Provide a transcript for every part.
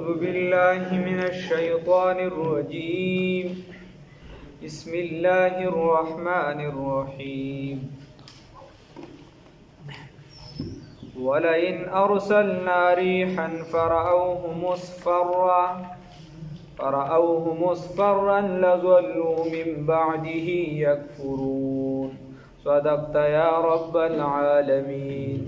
أعوذ بالله من الشيطان الرجيم بسم الله الرحمن الرحيم ولئن أرسلنا ريحا فرأوه مصفرا لظلوا من بعده يكفرون صدقت يا رب العالمين.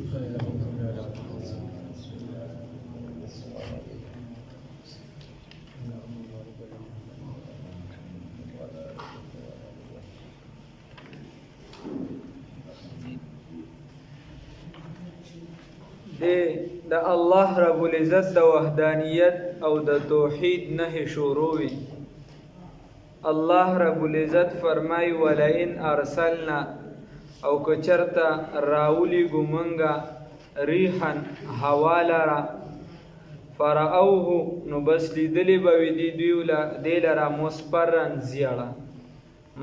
د الله رب العزت د وحدانیت او د توحید نه شروع. الله رب العزت فرمای ولئن ارسلنا او کچرتا راولی ګمنګا ریحن حوالرا فرأوه نو بس لیدلی به دی دویلا دیلرا مصفرن زیړه.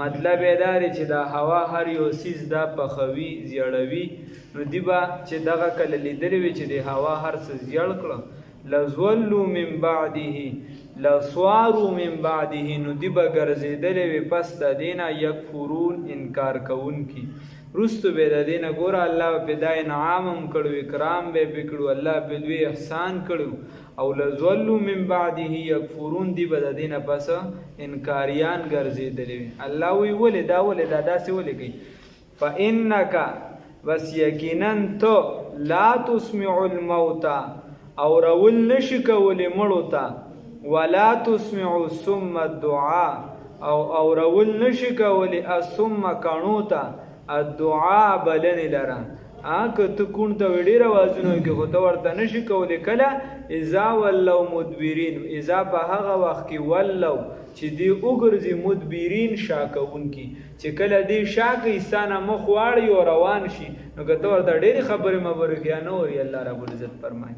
مطلب دا دی چې دا هوا هر یو سیز دا پخوي زیړوي نو دی با چې دغه کله لیدلی وي چې د هوا هر څه زیړ کړه لظلوا من بعده لصواروا من بعده نو دی به ګرځېدلی وي پس د دینه یکفرون انکار کوونکي رستو به د دینه ګوره الله په دا انعام هم کړو اکرام به پې کړو الله په دوی احسان کړو او لظلوا من بعده یکفرون دی به د دینه پس انکاریان ګرځېدلی وي. الله وی ولې دا داسې ولې کوي فإنک بس یقینا تو لا تسمع الموتى او رول نشي کولی مړو ته ولا تسمع الصم الدعاء او رول نشي کولی الصم کڼو ته الدعاء بلنې لره که ته کون ته ډېر اوازونه کې خو ته ورته نشي کولی کله اذا ولوا مدبرین اذا په هغه وخت کې ولو چې دی وګرځي مدبرین شا کوونکي چې کله دی شا کوي ستانه مخ واړي او روان شي نو که ته ورته ډېرې خبرې مبرې کوې نه اوري. الله رب العزت فرمایي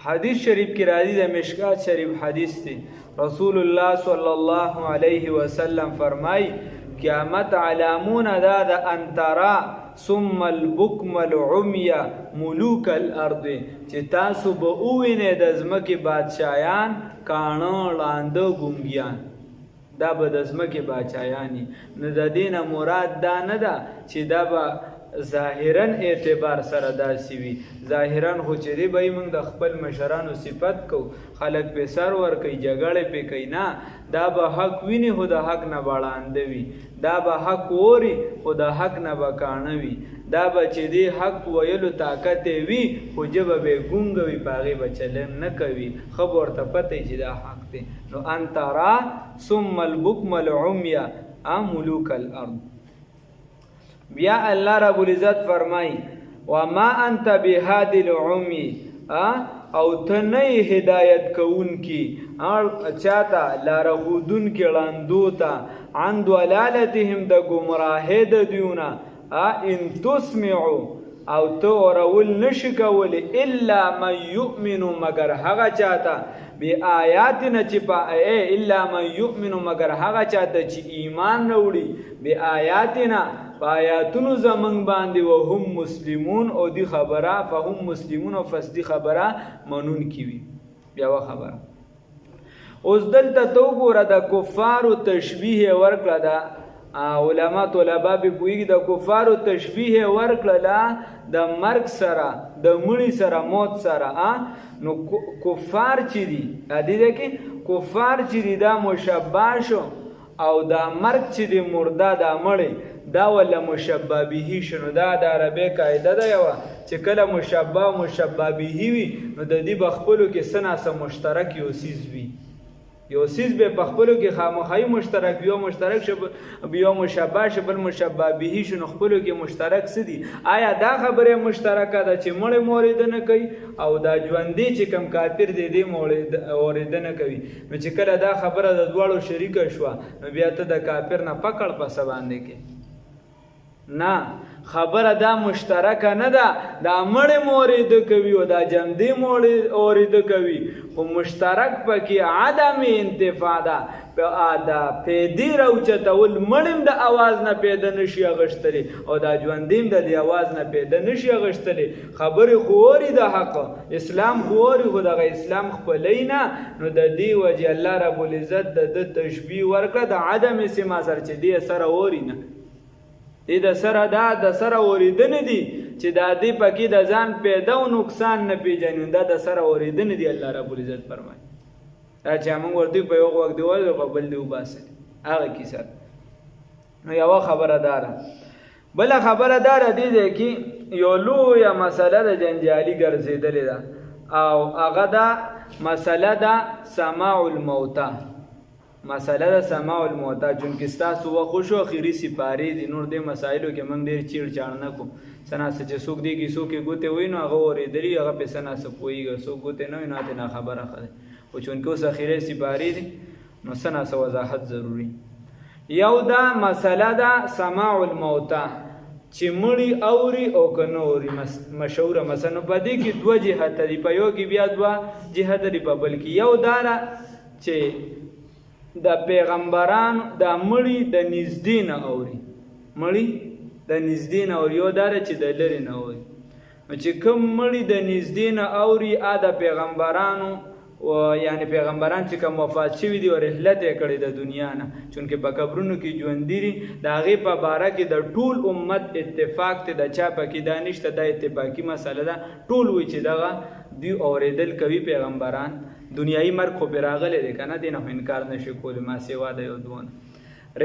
حدیث شریف کې راځي د مشکات شریف حدیث دی رسول الله صلی الله علیه وسلم فرمایي قیامت علامون دا د انترا ثم البکم العمی ملوک الارض چې تاسو به ووینئ د ځمکې بادشاهیان کاڼه ړانده ګونګیان دا به د ځمکې بادشاهیان نو د دې نه مراد دا نه ده چې دا به ظاهرا اعتبار سره داسې وي ظاهرا خو چې دی به موږ د خپل مشرانو صفت کو خلک په سر ورکوي جګړې پې کوي نه دا به حق ویني خو د حق نه بړانده وي دا به حق اوري خو د حق نه به کاڼه وي دا به چې دی حق ویلو طاقت وي خو ژبه به یې ګونګه وي په هغې به چلن نه کوي ښه به ورته پته چې دا حق دی. نو انترا ثم البکم العمی ملوک الارض. بیا الله رب العزت فرمای وما انت بهادی العمی او ته نه هدایت کوونکي چاته لاره ښودونکي ړندو ته عن ضلالتهم د ګمراهۍ د دویونه ان تسمعو او ته اورول نشي کولی الا من یؤمن مگر هغه چاته بی آیاتنا چې الا من یؤمن مگر هغه چاته چې ایمان راوړي بی آیاتنا په آیاتونو زمونږ باندې وهم مسلمون او دی خبره فهم مسلمون او فصدی خبره منونکي وي. بیا و خبره اوس دلته تو ګوره د کفارو تشبیه ورکړه ده علما طلبا به پوهېږي د کفارو تشبیه ورکړله د مرګ سره د مړي سره موت سره نو کفار چې دي دې کې کفار چې دي دا مشبه شو او دا مرګ چې دی مرده دا مړی دا ولا مشبه به شنو دا د عربی قاعده ده یوه چې کله مشبه او مشبه به وي نو د دې په خپلو کې څه ناڅه مشترک یو څیز وي یو څیز به په خپلو کې خامخایي مشترک یو مشترک شو یو مشبه شو بل مشبه به شو نو خپلو کې مشترک څه دي آیا دا خبره مشترکه ده چې مړی مورید نه کوي او دا ژوندي چې کم کافر دی دی مورید نه کوي نو چې کله دا خبره د دواړو شریکه شوه نو بیا ته د کافر نه پکړ پسه باندې کې نه خبره دا مشترکه نه ده، دا مړی م اورېده کوي او دا جمدی م اورېده کوي، خو مشترک پکې عدم انتفاع ده. دا پیدې راوچتول مړیم د اواز نه پیدا نشي اغشتلی او دا ژوندیم د دې اواز نه پیدا نشي اغشتلی. خبرې خو اوري د حق، اسلام خو اوري، خو دغه اسلام خپلی نه. نو د دې وجې الله رب العزت د تشبیه ورکړه د عدم سما سره چې دې سره اوري نه، دې د سره دا د سره اورېدنې دي چې دا دې پکې د ځان پیدا او نقصان نه پېژني، دا د سره اورېدنې دي. الله رب العزت فرمایي دا چې موږ ورته په یو وخت دی وایو په بل دی وباسل هغه کیسه. نو یو خبره داره، بل خبره داره دې کې یو لویه مسله د جنجالي ګرځېدلې ده او هغه دا مسله ده سماع الموتى. مسله د سماع الموتى چونکې ستاسو وخت شو اخري سپارې دي، نور دې مسایلو کې موږ ډېر چیړ چاړ نه کوو. سناسه چې څوک دی کې څوک یې ګوتې وایي نو هغه اورېدلي هغه پې سناسه پوهېږي، څوک ګوتې نه وي نو هغه نه خبره ښه ده. خو چونکې اوس اخري سپارې دي نو سناسه وضاحت ضروري. یو دا مسله ده سماع الموتى چې مړي اوري او که نه اوري مشهوره مسله. نو په دې کې دوه جهته دي، په یو کې بیا دوه جهته دي، په بل کې یو دا ده چې د پیغمبرانو د مړي د نږدې نه اوري، مړي د نږدې نه اوري، یو دا ده چې د لرې نه اوري. نو چې کوم مړي د نږدې نه اوري د پیغمبرانو یعنی پیغمبران چې کوم وفات شوي دي او رحلت یې کړی د دنیا نه، چونکې په قبرونو کې ژوندي دي، د هغې په باره کې د ټول امت اتفاق دی، د چا پکې دا نشته، دا اتفاقي مسله ده. ټول وایي چې دغه دوی اورېدل کوي پیغمبران. دنیایي مرګ خو پرې راغلی دی که نه، دې نه خو انکار نشي کولی، ما سوا د یو دوه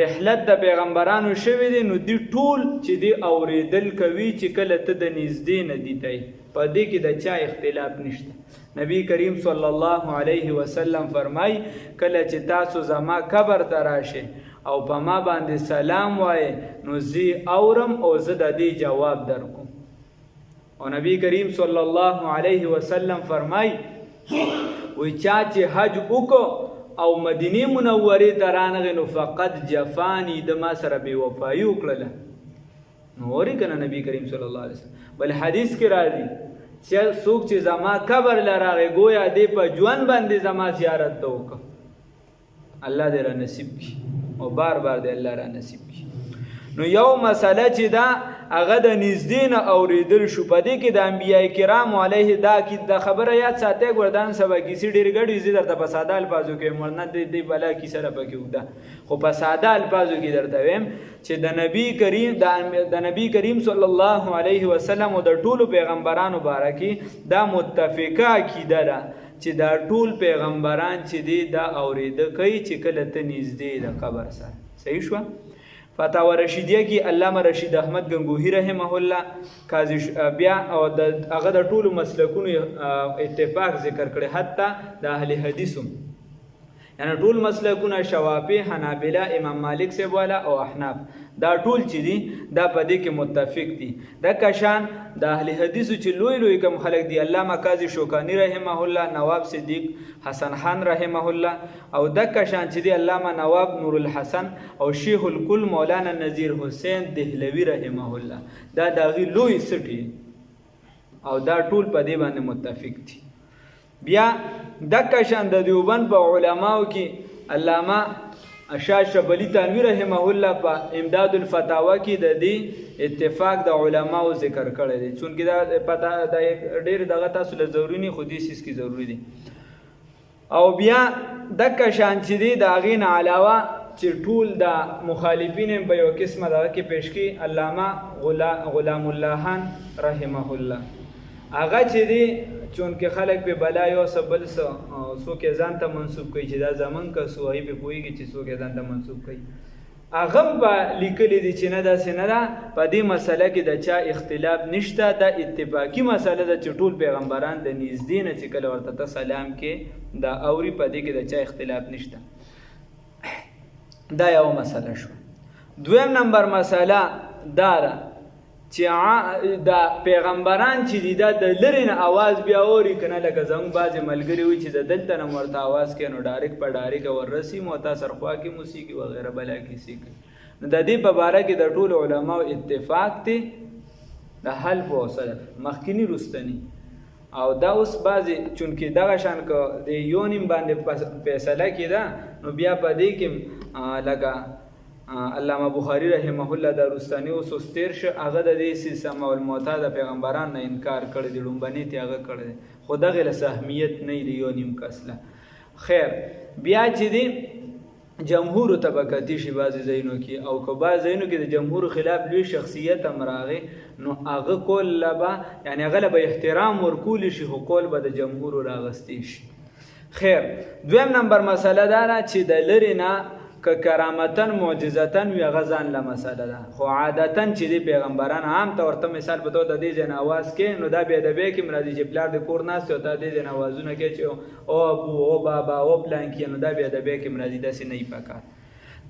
رحلت د پیغمبرانو شوی دی. نو دی ټول چې دی اورېدل کوي چې کله ته د نږدې نه دي تی، په دې کې د چا اختلاف نشته. نبی کریم صلی الله علیه وسلم فرمای کله چې تاسو زما قبر ته راشئ او په ما باندې سلام وایي نو زه اورم او زه د دې جواب درکوم. او نبی کریم صلی الله علیه وسلم فرمای وی چا چې حج وکړو او مدینه منورې ته رانغی نو فقط جفانی د ما سره بې وفایي وکړله. نو اورې که نه نبی کریم صلی الله علیه وسلم. بل حدیث کې راځي چې څوک چې زما قبر له راغی گویا دې په ژوند باندې زما زیارت ته وکړه. الله دې را نصیب کړي او بار بار دې الله را نصیب کړي. نو یو مسله چې دا هغه د نږدې نه اورېدل شو. په دې کې د انبیای کرامو علیه دا خبره یاد ساتئ. ګوردان سبا کیسې ډېرې ګډې زه درته په ساده الفاظو کې مرنه دې بلا کیسه را پکې اوږده، خو په ساده الفاظو کې درته ویم چې د نبی کریم صلی الله علیه وسلم او د ټولو پیغمبرانو باره کې دا متفقه عقیده ده چې دا ټول پیغمبران چې دی دا اورېده کوي چې کله ته نږدې د قبر سره. صحیح شوه؟ فتاوا رشیدیه کې علامه رشید احمد گنگوهی رحمه الله قاضي بیا او هغه د ټولو مسلکونو اتفاق ذکر کړي، حتی د اهل حدیثو یعنی ټول مسلکونه شوافی، حنابله، امام مالک صاحب والا او احناف، دا ټول چې دي دا په دې کې متفق دي. د کشان د اهل حدیثو چې لوی لوی کم خلک دي علامه قاضي شوکانی رحمه الله، نواب صدیق حسن خان رحمه الله، او د کشان چې دي علامه نواب نور الحسن او شیخ الکل مولانا نذیر حسین دهلوی رحمه الله. دا دغه لوی سټي او دا ټول په دې باندې متفق دي. بیا د کشان د دیوبند په علماو کې علامه شاه شبلی تنویر رحمه الله په امداد الفتاوا کې د دې اتفاق د علماو ذکر کړی دی. چونکې دا پته د ډېر دغه تاسو له ضروري نه خو دې سیس کې ضروري دي. او بیا د کشان چې دی د هغې نه علاوه چې ټول د مخالفین په یو قسمه دغه کې پیش کړي علامه غلام الله خان رحمه الله. هغه چې دی چونکې خلک په بلا یو څه بل څه څوک یې ځان ته منسوب کوي چې دا زمونږ کس و، هغوی پې پوهېږي چې څوک یې ځان ته منسوب کوي. هغه هم په لیکلي دي چې نه داسې نه ده، په دې مسله کې د چا اختلاف نشته، دا اتفاقي مسله ده چې ټول پیغمبران د نږدې نه چې کله ورته ته سلام کې دا اوري، په دې کې د چا اختلاف نشته. دا یو مسله شو. دویم نمبر مسله دا ده چې دا پیغمبران چې دي دا د لرې نه اواز بیا اوري که نه، لکه زموږ بعضې ملګري وي چې د دلته نه ورته اواز کوي نو ډایرکټ په ډایرکټ وررسي مو تا سرخوا کې موسیقي وغیره بلا کیسې کوي. نو د دې په باره کې د ټولو علماو اتفاق دی د حلف او صدق مخکینی رستنی او دا اوس بعضې چونکې دغه شان که د یو نیم باندې فیصله کېده نو بیا په دې کې لکه علامه بخاري رحمه الله د رستنی اوس اوس تېر شه هغه د دې سیسم الموتی د پیغمبران نه انکار کړی دی لومبني ته هغه کړی دی خو دغې له اهمیت نه دی یو نیم کس له خیر بیا چې دی جمهور طبقاتی شي بعضې ځایونو کې او که بعض ځایونو کې د جمهور خلاف لوی شخصیت هم راغی نو هغه کول له به یعنې هغه له به احترام ورکولی شي خو کول به د جمهورو راغستی شي خیر دویم نمبر مسله دا ده چې د لرې نه که کرامتن معجزتن وي هغه ځان له مسله ده خو عادتن چې دی پیغمبران عام طور ته مثال په توګه د دې ځای نه اواز کې نو دا بې ادبۍ کې راځي چې پلار د کور ناست او ته دې ځای نه اوازونه کوي چې او ابو او بابا او پلان کې نو دا بې ادبۍ کې راځي داسې نه وي پکار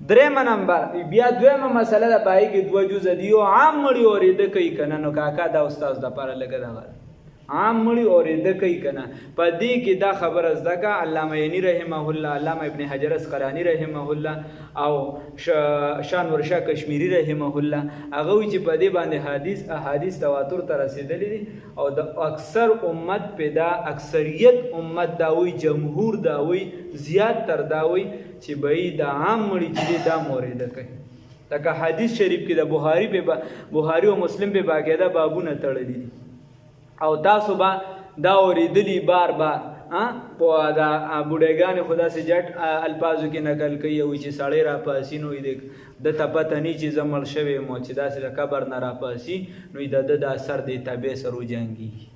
درېیمه نمبر بیا دویمه مسله ده په هغې کې دوه جزه دي یو عام مړي اورېده کوي که نه نو کاکا دا استاذ دپاره لږه دغه عام مړي اورېده کوي که نه په دې کې دا خبره زده کړه علامه عیني رحمه الله علامه ابن حجر اسقلاني رحمه الله او شانور شاه کشمیری رحمه الله هغه وایي چې په دې باندې احادیث تواتر ته رسېدلي دي او د اکثر امت پیدا اکثریت امت دا وایي جمهور دا وایي زیات تر دا وایي چې به د عام مړي چې دا اورېده کوي لکه حدیث شریف کې د بخاري او مسلم په باقاعده بابونه تړلي دي او تاسو به دا اوریدلی بار بار په دا بوډېګانې خو داسې جټ الفاظو کې نقل کوي او چې سړی راپاسي نو د ته پته نه چې زه مړ شوی یم چې داسې د قبر نه راپاسي نو د ده دا سر د تابع سره وجنګېږي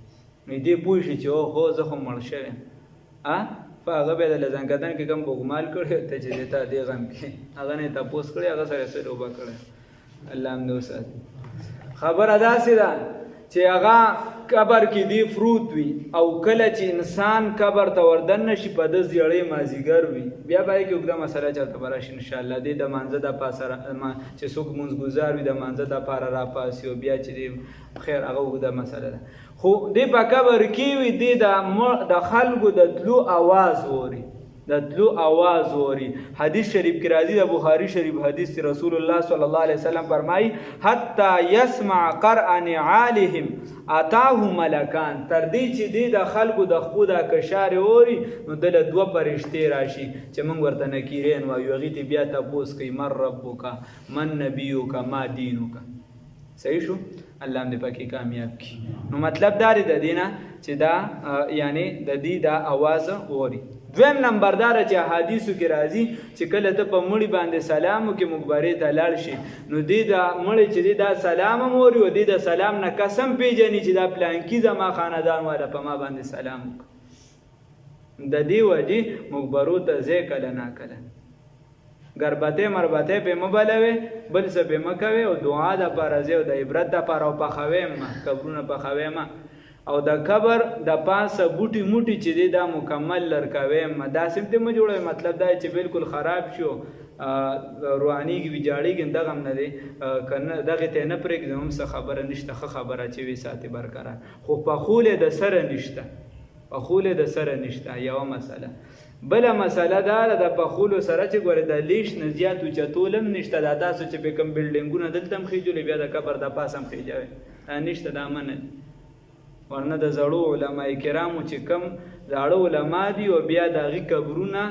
نو دې پوه شي چې هو زه خو مړ شوی یم په هغه بیا د لزنګدن کې کوم بوګمال کړی ته چې دې ته دې غم کې هغه نه تپوس کړی هغه سره سره اوبه کړی الله هم دې وساتي خبره داسې ده چې هغه قبر کې دی فروت وي او کله چې انسان قبر ته وردن نشي په د زیړې مازیګر وي بیا به کې اوږده مسله چلته به راشي انشاءالله دې د مانځه د پاسه چې څوک مونځ ګزار وي د مانځه دپاره راپاسي او بیا چې دی خیر هغه اوږده مسله ده خو دې په قبر کې وي دې د خلکو د تلو آواز اوري د تلو آواز اوري حدیث شریف کې راځي د بخاري شریف حدیث رسول الله صلی الله علیه وسلم فرمایي حتی یسمع قرع نعالهم اتاه ملکان تر دې چې دی د خلکو د خپو د کشارې اوري نو دله دوه فرشتې راشي چې موږ ورته نکیرین وایو هغې ته بیا تپوس کوي من ربک من نبیک ما دینک صحیح شو الله هم دې پکې کامیاب کړي نو مطلب دا دی د دې نه چې دا یعنې د دې دا اواز اوري دویم نمبر دا چې احادیثو کې راځي چې کله ته په مړي باندې سلام وکړې مقبرې ته لاړ شي نو دې د مړي چې دی دا سلام هم اوري او دې د سلام نه قسم پېژني چې دا پلانکي زما خاندان والا په ما باندې سلام وکړه د دې وجې مقبرو ته ځای کله ناکله ګربتې مربتې پې مه بلوې بل څه پې مه کوې او دعا دپاره ځای او د عبرت دپاره او پخوې مه قبرونه پخوې مه او د قبر د پاسه بوټي موټي چې دی دا مکمل لرکوي داسې ته مه جوړوي مطلب دا چې بالکل خراب شو روانیږي ویجاړېږي دغه هم نه دی که نه دغې ته یې نه پرېږدي هم څه خبره نشته ښه خبره چې وي ساتي برقرار خو پخول یې د سره نشته پخول یې د سره نشته یوه مسله بله مسله دا ده د پخولو سره چې ګورې د لیش نه زیات اوچتول هم نشته دا داسې چې پې کوم بلډینګونه دلته هم خېجولې بیا د قبر د پاسه هم خېجوي نشته دا منه ورنه د زړو علما کرامو چې کم زاړه علما دي او بیا د هغې قبرونه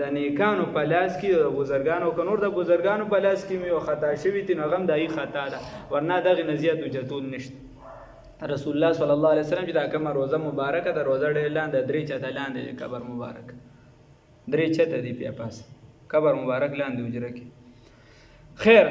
د نیکانو په لاس کې د بزرګانو که نور د بزرګانو په لاس کې مې خطا شوي دي نو هغه هم د هغې خطا ده ورنه د هغې نه زیات اوچتول نشته رسول الله صلی الله علیه وسلم چې دا کومه روزه مبارکه د روزه ډېر لاندې درې چته لاندې قبر مبارک درې چته دي بیا پاس قبر مبارک لاندې حجره کې خیر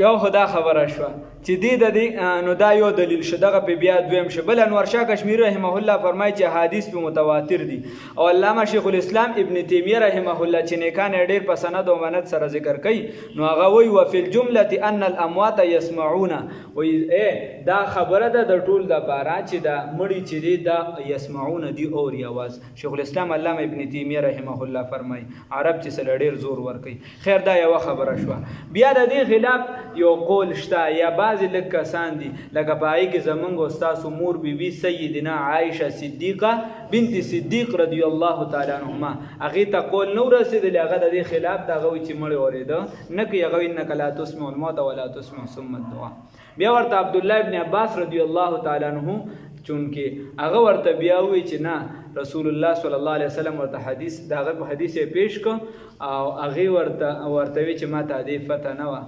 یو خدا خبره شوه چې دې د دې نو دا یو دلیل شو دغه په بیا دویم شو بل انور شاه کشمیری رحمه الله فرمایي چې حدیث په متواتر دي او علامه شیخ الاسلام ابن تیمیه رحمه الله چې نیکان ډېر په سند او منت سره ذکر کوي نو هغه وایي وفي الجمله ان الاموات يسمعون وایي دا خبره ده د ټول دپاره چې دا مړي چې دي دا یسمعون دي اوري اواز شیخ الاسلام علامه ابن تیمیه رحمه الله فرمایي عرب چې سره ډېر زور ورکوي خیر دا یوه خبره شوه بیا د دې خلاف یو قول شته یا بعض بعضې لږ کسان دي لکه په هغې کې زمونږ او ستاسو مور بیبي سیدنا عایشه صدیقه بنت صدیق رضی الله تعالی عنهما هغې ته قول نه ورسېدلی هغه د دې خلاف د هغه وایي چې مړی اورېده نه کوي هغه وایي انک لا تسمع الموت ولا تسمع ثم الدعاء. بیا ورته عبدالله ابن عباس رضی الله تعالی عنه چونکې هغه ورته بیا وایي چې نه رسول الله صلی الله علیه وسلم ورته حدیث د هغه په حدیث یې پیش کړ او هغې ورته وایي چې ما ته دې فتح نه وه.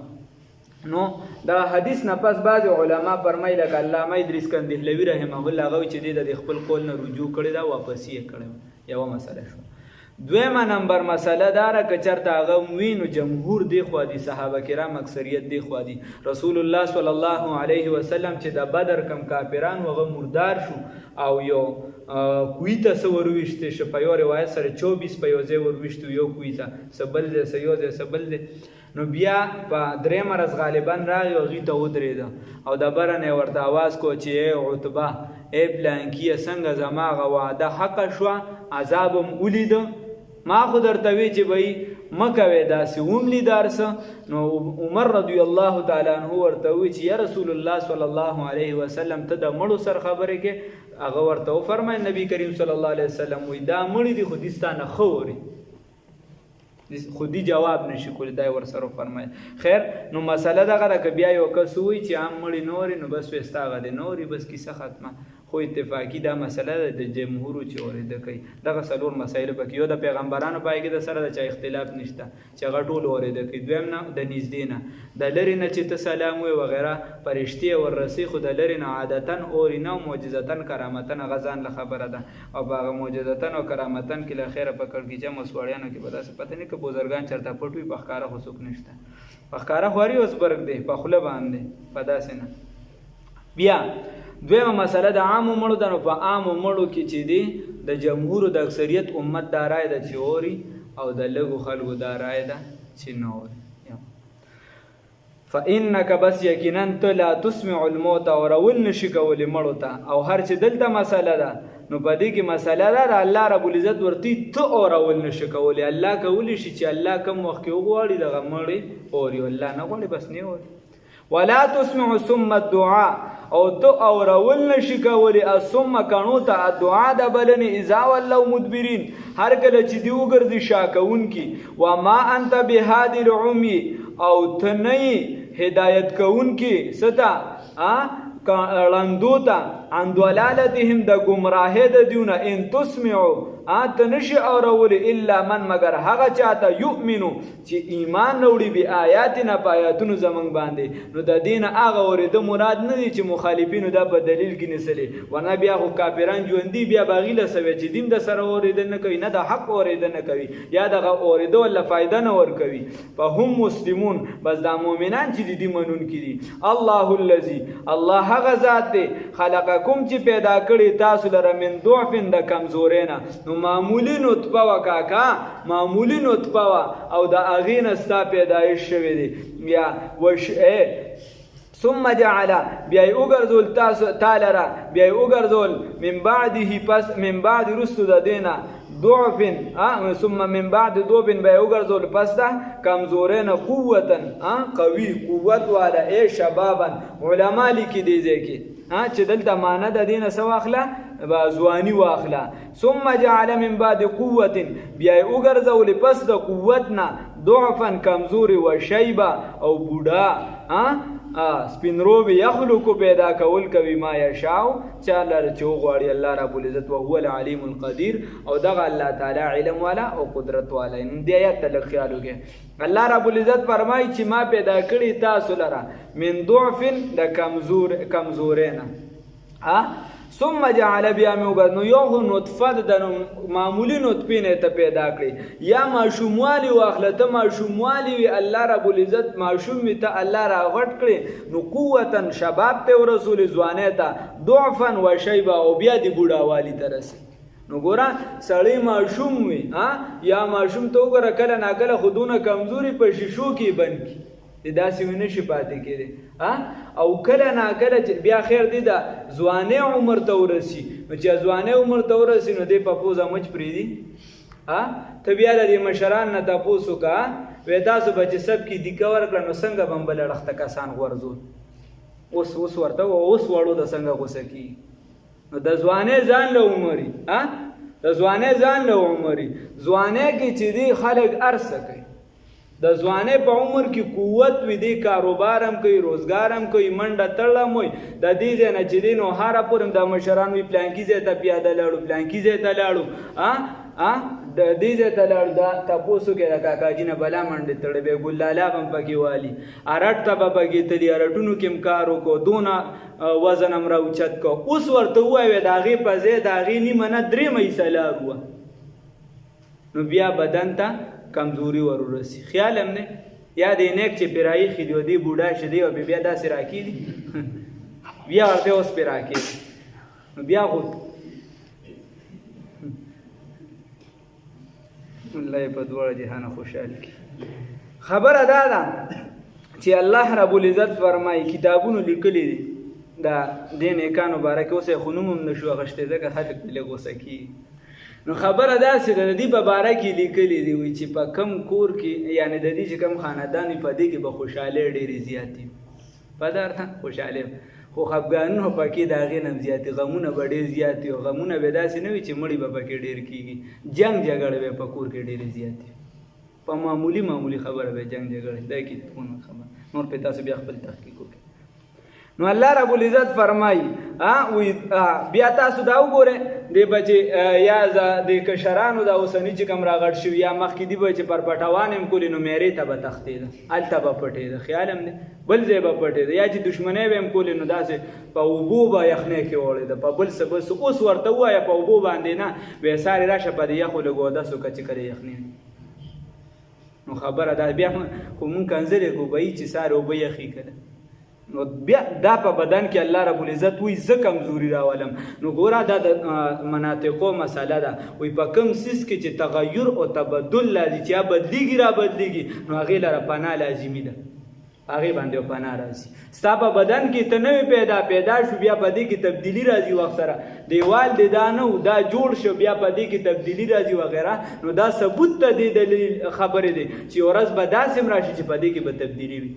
نو دا حدیث نه پس بعض علما فرمایي لکه علامه ادریس کندهلوي رحمه الله هغه وایي چې دې د خپل قول نه رجوع کړې ده واپس یې کړې یوه مسله شوه. دویمه نمبر مسله داره که چرته هغه وي نو جمهور دی خوا دي صحابه کرام اکثریت دی خوا دي. رسول الله صلی الله علیه وسلم چې د بدر کم کافران هغه مردار شو او یو کوی ته څه ورویشتې شو په یو روایت سره 24 په یو ځای ورویشتو یو کوی ته څه بل دی څه یو دی څه بل دی. نو بیا په درېیمه ورځ غالبا راغی او هغې ته ودرېده او د بره نه یې ورته اواز کو چې ای عتبه ای پلانکیه څنګه زما هغه وعده حقه شوه عذاب هم ولیده ما خو درته وی چې بهی مه کوې داسې هم لیدار څه. نو عمر رضی الله تعالی عنه ورته وی چې یا رسول الله صلی الله علیه وسلم ته د مړو سر خبرې کې هغه ورته وفرمایل نبی کریم صلی الله علیه وسلم وی دا مړي دي خو دې ستا نه ښه اوري خودی جواب نشي کولی دا ورسره فرمایل. خیر نو مسله دغه ده که بیا یو کس ووایي چې عام مړي نه اوري نو بس وایي ستا هغه دی نه اوري بس کیسه ختمه. خو اتفاقی دا مسله ده د جمهورو چې اورېده کوي دغه څلور مسایل پکې یو د پیغمبرانو په هغې کې د سره د چا اختلاف نشته چې هغه ټول اورېده کوي. دویم نه د نږدې نه د لرې نه چې ته سلام وایې وغیره فرشتې وررسي خو د لرې نه عادتا اوري نه او معجزتن کرامتن هغه ځان له خبره ده او په هغه معجزتن او کرامتن کې له خیره په کړکېچه مسواړیانو کې به داسې پته نه که بزرګان چېرته پټ وي په ښکاره خو څوک نشته په ښکاره خو هر یو زبرګ دی په خوله باندې په داسې نه. بیا دویمه مسله د عامو مړو ده نو په عامو مړو کې چې دی د جمهورو د اکثریت امت دا رایه ده چې اوري او د لږو خلکو دا رایه ده چې نه اوري. فإنک بس یقینا ته لا تسمع الموت اورول نشي کولی مړو ته او هر چې دلته مسله ده نو په دې کې مسله ده د الله رب العزت ورته ته اورول نشي کولی. الله کولی شي چې الله کوم وخت کې وغواړي دغه مړی اوري الله نه غواړي بس نه اوري. ولا تسمع ثم الدعاء او ته اورول نشي کولی ثم کانو ته دعا د بلنې اذا ولوا مدبرین هر کله چې دی وګرځي شاکونکي. وما انت بهادي العمي او ته نه هدایت کوونکي ستا ړندو ته عن ضلالتهم د ګمراهۍ د دیونه ان تسمعوا ته نشي اورولی الا من مگر هغه چاته یؤمنو چې ایمان وروړي بی آیاتنا په آیاتونو زمونږ باندې. نو د دین هغه اورېده مراد نه دی چې مخالفینو دا په دلیل کې نیسلې ورنه بیا خو کافران ژوندي بیا باغي له سوی چې دیم د سره اورېده نه کوي نه د حق اورېده نه کوي یا دغه اورېده ولا فایده نه ورکوي. فهم مسلمون بس دا مؤمنان چې دي منونکي دي. الله الذي الله هغه ذات دی خلقکم چې پیدا کړي تاسو لره من ضعف د کمزورۍ نه. نو معمولی نطفه و کاکا معمولی نطفه و او د هغې نه ستا پیدایش شوی دی یا ثم جعل بیا یې وګرځول تاسو تا لره بیا یې وګرځول من بعده پس من بعد رستو د دې نه ضعف ثم من بعد ضعف بیا یې وګرځول پس ده کمزورۍ نه قوتا قوي قوت والا ای شبابا علما لیکي دې ځای کې چې دلته معنی د دې نه څه واخله ځواني واخله. ثم جعل من بعد قوت بیا یې وګرځولې پس د قوت نه ضعفا کمزوري و شیبه او بوډا سپینروبي یخلقو پیدا کول کوي ما یشاء چا لره چې وغواړي الله رب العزت وهو العلیم القدیر او دغه الله تعالی علم والا او قدرت والا. دې آیت ته لږ خیال وکړئ. الله رب العزت فرمایي چې ما پیدا کړي تاسو لره من ضعف د کمزورۍ نه ثم جعل بیا مې وګرځ نو یو نطفه د معمولي نطفې نه ته پیدا کړي یا ماشوموالي واخله ته ماشوموالي وي الله رب العزت ماشوم وي ته الله راغټ کړي نو قوتا شباب ته ورسولې ځوانۍ ته ضعفا و شیبه او بیا د بوډاوالي ته رسي. نو ګوره سړی ماشوم وي یا ماشوم ته وګوره کله ناکله خودونه کمزوري په شیشو کې بند کړي داسې ونه شي پاتې کېدی او کله ناکله بیا خیر دی د ځوانۍ عمر ته ورسي نو چې ځوانۍ عمر ته ورسي نو دی په پوزه مچ پرېږدي ته بیا د دې مشران نه تپوس وکړه وایي تاسو به چې سب کې دیکه ورکړه نو څنګه به هم بله ړخته کسان غورځول اوس ورته اوس وړو د څنګه غوسه کیږي. نو د ځوانۍ ځان له عمري د ځوانۍ ځان له عمري ځوانۍ کې چې دی خلک ارسه کوي، د ځوانۍ په عمر کې قوت وي، دی کاروبار هم کوي، روزګار هم کوي، منډه تړله هم وي. د دې ځای نه چې دی نو هره پورې د مشران وي پلانکي ځای ته پیاده لاړو، پلانکي ځای ته لاړو، د دې ځای ته لاړو، دا تپوسو کې د کاکاجي نه بلا منډې تړې به ګلاله هم پکې والي، ارټ ته به پکې تلي، ارټونو کې هم کار وکړو، دونه وزن هم راوچت کړو. اوس ورته ووایو د هغې په ځای د هغې نیمه نه درېیمه حصه لار وه، نو بیا بدن ته کمزوري ورورسي. خیال هم نه یا د نیک چې پرې راایښي دي او دی بوډا شدی او بیا داسې راکېږي بیا ورته اوس پرې راکېږي، نو بیا خو الله یې په دواړه جهانه خوشحال کړي. خبره دا ده چې الله رب العزت فرمایي کتابونو لیکلي دي دا دې نیکانو باره کې، اوس یې خو نوم هم نه شو اخیستی ځکه خلک پرې غوسه کېږي. نو خبره داسې ده د دې په باره کې لیکلي دي وایي چې په کم کور کې یعنې د دې چې کم خاندان وي په دې کې به خوشحالۍ ډېرې زیاتې وي، په دا ارته خوشحالۍ، خو خفګانونه پکې د هغې نه زیاتې، غمونه به ډېر زیات وي، او غمونه به داسې نه وي چې مړي به پکې ډېر کېږي، جنګ جګړې به په کور کې ډېرې زیاتې وي، په معمولي خبره به جنګ جګړې، دا کتابونه خبره نور پې تاسو بیا خپل تحقیق وکړئ. نو الله رب العزت فرمایي بیا تاسو دا وګورئ دی به چې یا د کشرانو دا اوسني چې کوم راغټ شوي یا مخکې دي به چې پر پټوان هم کولې نو میرې ته به تښتېده، هلته به پټېده، خیال هم دی بل ځای به پټېده، یا چې دښمنۍ به هم کولې نو داسې په اوبو به یخنۍ کې وړېده، په بل څه بل څه. اوس ورته ووایه په اوبو باندې نه وایي سارې راشه په دې یخو لږ اودس وکړه چې کله یخنۍ وي. نو خبره ده بیا خو مونږ کنځلې کوو به چې سارې اوبه یخي کړه، نو بیا دا په بدن کې الله رب العزت وی زه کمزوري راولم. نو ګوره دا د مناطقو مسله ده، وی په کوم څیز کې چې تغیر او تبدل لازم چې یا بدلیږي را بدلیږي نو هغې لره پناه لازمي ده، هغې باندې پناه راځي. ستا په بدن کې ته نوې پیدا شو بیا په دې کې تبدیلي راځي، وخت سره دیوال دې دا نه و دا جوړ شو بیا په دې کې تبدیلي راځي وغیره، نو دا ثبوت ته دې دلیل خبرې دی چې ورځ به داسې هم راشي چې په دې کې به تبدیلي وي،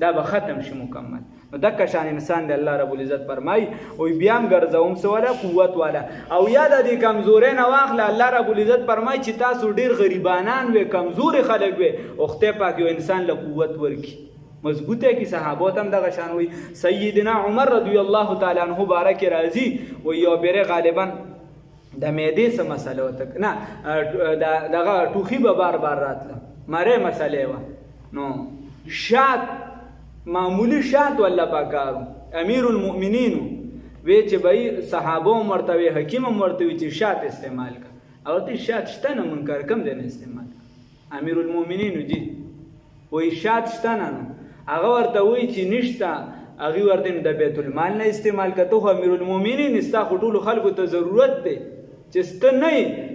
دا به ختم شي مکمل. نو دکه شان انسان دی الله رب العزت فرمایي وی بیا هم ګرځوم څه والا قوت والا. او یا د دې کمزورۍ نه واخله الله رب العزت فرمایي چې تاسو ډېر غریبانان وې کمزورې خلک وې او خدای پاک یو انسان له قوت ورکړي مضبوطه کې. صحابات هم دغه شان وی سیدنا عمر رضی الله تعالی عنہ بارک راضي و یو بیره غالبا د معدې څه مسله وته نه دغه ټوخي به بار راتله ماره مسله و، نو شات معمولی شات ولا پاکارو امیر المؤمنین وی چې به صحابه مرتوی حکیم مرتوی چې شات استعمال کا او ته شات شته نه منکر کم دین استعمال امیر المؤمنین جی وی شات شته نه هغه ورته وی چې نشته هغه ورته د بیت المال نه استعمال کته خو امیر المؤمنین استا ټول خلکو ته ضرورت دی چې ست نه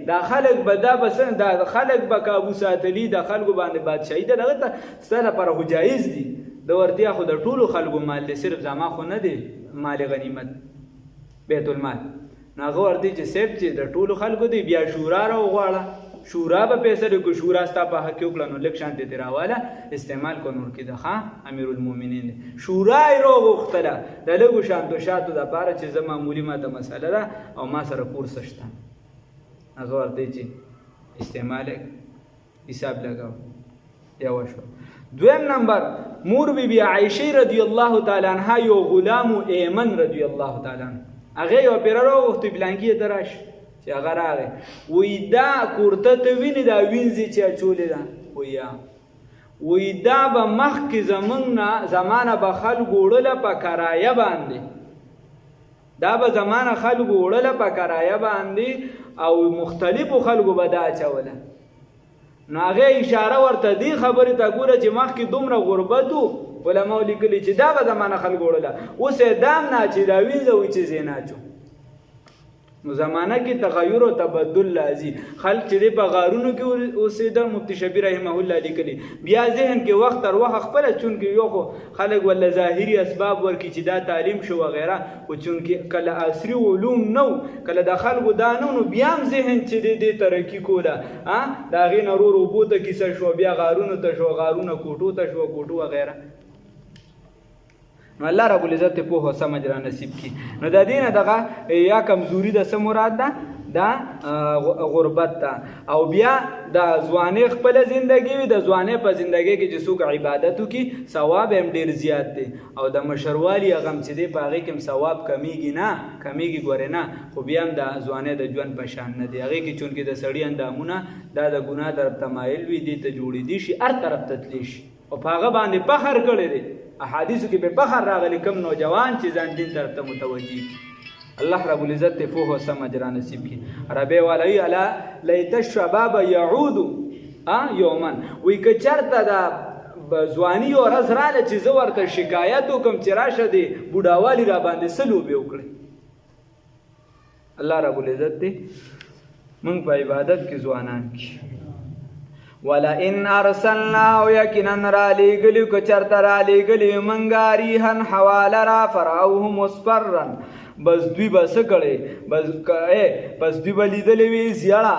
دا خلک به دا بسن دا خلک به کابو ساتلی دا خلکو باندې بادشاہي دغه ته ستاره پر هو جایز دي د ورتیا خو د ټولو خلکو مال دی صرف زما خو نه دی مال غنیمت بیت المال هغه ورته چې سیب چې د ټولو خلکو دی بیا شورا را وغواړه شورا به پیسې د شورا ستا په حق کې وکړه نو لک شانتي تیراواله استعمال کو نور کې د ښا امیر المؤمنین شورا یې راوغوښتله د لږو شانتو شاتو دپاره چې زه معمولي ماته مسله ده او ما سره کورس شته هغه ورته چې استعمال حساب لګاو یو شو. دویم نمبر مور بی عائشه رضی الله تعالی عنها یو غلام ایمن رضی الله تعالی عنہ هغه یو پیرو وخت بلانکی دراش چې هغه راغی وی دا کورته ته ویني دا وینځي چې اچولې ده وی دا به مخکې زمانه به خلکو وړله په کرایه باندې دا به زمانه خلکو وړله په کرایه باندې او مختلفو خلکو به دا اچوله نو هغه اشاره ورته دی خبرې ته ګوره چې مخکې دومره غربت و علماء لیکلي چې دا به زمانه خلکو وړله اوس یې دام نه چې دا وینځه وي چې زه نه اچو نو زمانه کې تغیر او تبدل لازم خلک چې په غارونو کې اوسېده مفتی شبیر رحمه الله لیکلي بیا ذهن کې وخت تر وخت خپل چون کې یو خو خلک ولا ظاهري اسباب ورکی چې دا تعلیم شو وغیرہ او چون کې کله عصري علوم نو کله د خلکو دا نو بیا هم ذهن چې دې ترقی کوله دا غي نرور وبوته کیسه شو بیا غارونو ته شو غارونو کوټو ته شو کوټو وغیرہ نو الله رب العزت په سمجھ را نصیب کی. نو د دینه دغه یا کمزوری د سم مراد ده دا غربت ته. او بیا د ځواني خپل ژوندۍ وي، د ځواني په ژوندۍ کې چې څوک عبادت وکړي ثواب هم ډیر زیات دی، او د مشروالي هغه چې دی په هغې کې هم ثواب کمیږي نه کمیږي ګورې نه، خو بیا هم د ځوانۍ د ژوند په شان نه دی. هغې کې چونکې د سړي اندامونه دا د ګناه طرف ته مایل وي، دې ته جوړېدي شي، هر طرف ته تللی شي، او په هغه باندې فخر کړی دی. احادیثو کې به فخر راغلی کوم نوجوان چې ځان دین طرف ته متوجه کی. الله رب العزت ته فوه او سمجھ را نصیب کی. ربی والای الا لیت الشباب یعود یوما، وی که چرته دا ځواني ورځ راله چې زه ورته شکایت وکړم چې راشه دی بوډاوالي را باندې څه لوبې وکړئ. الله رب العزت دې موږ په عبادت کې ځوانان کړي. ولئن ارسلنا، او یقینا را لیږلي که چرته را لیږلي موږ ریحا حواله را فرعوه مصفرا، بس دوی به څه کړی، بس دوی به لیدلی وي زیړه،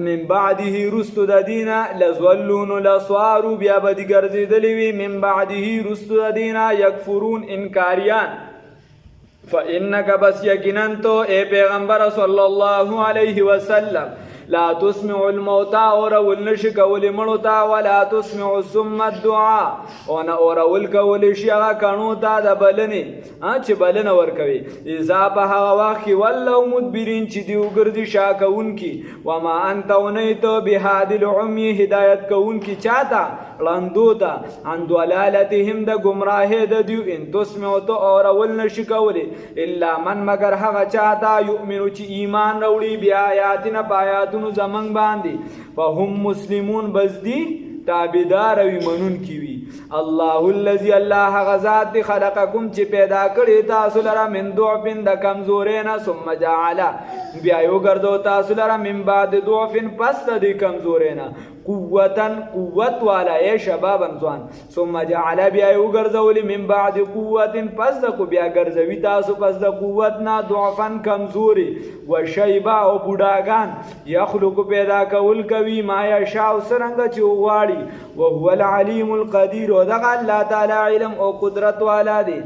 من بعده رستو د دینه لزولون لسوارو، بیا به دي ګرځېدلی وي من بعده رستو د دینه یکفرون انکاریان. فإنک بس یقینا تو اے پیغمبر صلی الله علیه وسلم لا تسمع الموتى اورول نشي کول مړو ته، ولا تسمع الصم الدعاء، او نه اورول کول شي هغه کڼو ته د بلنې چې بلنه ورکوي. اذا په هغه وخت کې ولو مدبرین چې دی وګرځي شا کوونکي، وما انت ونیت بهادي العمي هدایت کوونکي چاته ړندو ته، عن ضلالتهم د گمراهۍ د دیو، ان تسمع تو اورول نشي کولی الا من مگر هغه چاته یؤمنو چې ایمان راوړي بیا آیاتنا پایاتونو زمنګ باندې، فهم مسلمون بس دی تابعدار وي منون کی وي. الله الذي الله غزاد دی خلقکم چې پیدا کړی تاسو لره من ضعف د کمزورۍ نه، ثم جعل بیا یو ګرځو تاسو لره من بعد ضعف پس د کمزورۍ نه قوتن قوت والا اے شبابن ځوان، ثم جعل بیا یو ګرځولي من بعد قوتن پس د کو بیا ګرځوي تاسو پس د قوت نه ضعفن کمزوري، و شیبا او بوډاګان یخلق پیدا کول کوي ما یشاء سرنګ چې وغواړي، وهو العلیم القدیر، او دغه الله تعالی علم او قدرت والا دی.